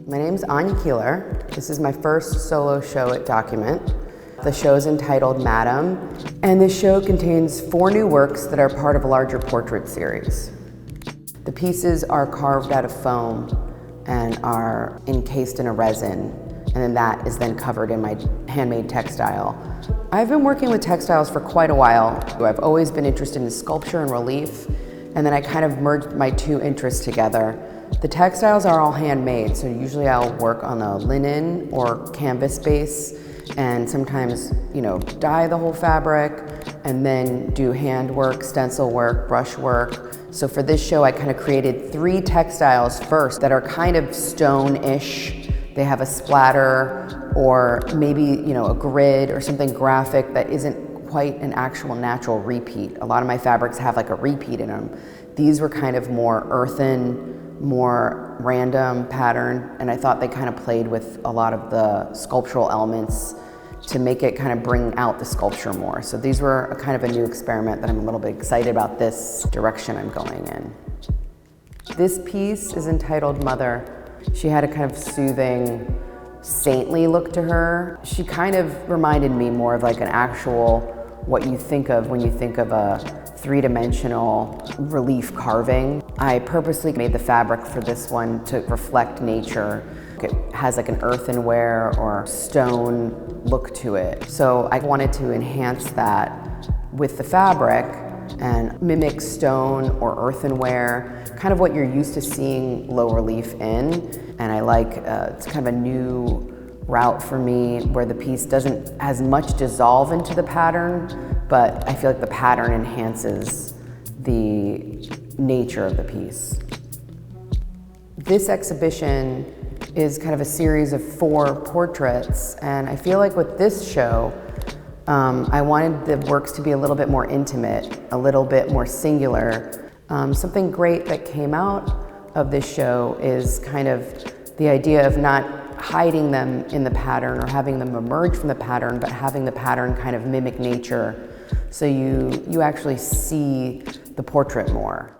My name's Anya Kielar. This is my first solo show at Document. The show is entitled Madam, and this show contains 4 new works that are part of a larger portrait series. The pieces are carved out of foam and are encased in a resin, and then that is then covered in my handmade textile. I've been working with textiles for quite a while. I've always been interested in sculpture and relief, and then I kind of merged my 2 interests together. The textiles are all handmade, so usually I'll work on a linen or canvas base, and sometimes, dye the whole fabric, and then do handwork, stencil work, brush work. So for this show, I kind of created 3 textiles first that are kind of stone-ish. They have a splatter or maybe, a grid or something graphic that isn't quite an actual natural repeat. A lot of my fabrics have like a repeat in them. These were kind of more earthen, more random pattern, and I thought they kind of played with a lot of the sculptural elements to make it kind of bring out the sculpture more. So these were a kind of a new experiment that I'm a little bit excited about this direction I'm going in. This piece is entitled Mother. She had a kind of soothing, saintly look to her. She kind of reminded me more of like an actual, what you think of when you think of a 3-dimensional relief carving. I purposely made the fabric for this one to reflect nature. It has like an earthenware or stone look to it. So I wanted to enhance that with the fabric and mimic stone or earthenware, kind of what you're used to seeing low relief in. And I like, it's kind of a new route for me where the piece doesn't as much dissolve into the pattern, but I feel like the pattern enhances the nature of the piece. This exhibition is kind of a series of 4 portraits, and I feel like with this show, I wanted the works to be a little bit more intimate, a little bit more singular. Something great that came out of this show is kind of the idea of not hiding them in the pattern or having them emerge from the pattern, but having the pattern kind of mimic nature so you actually see the portrait more.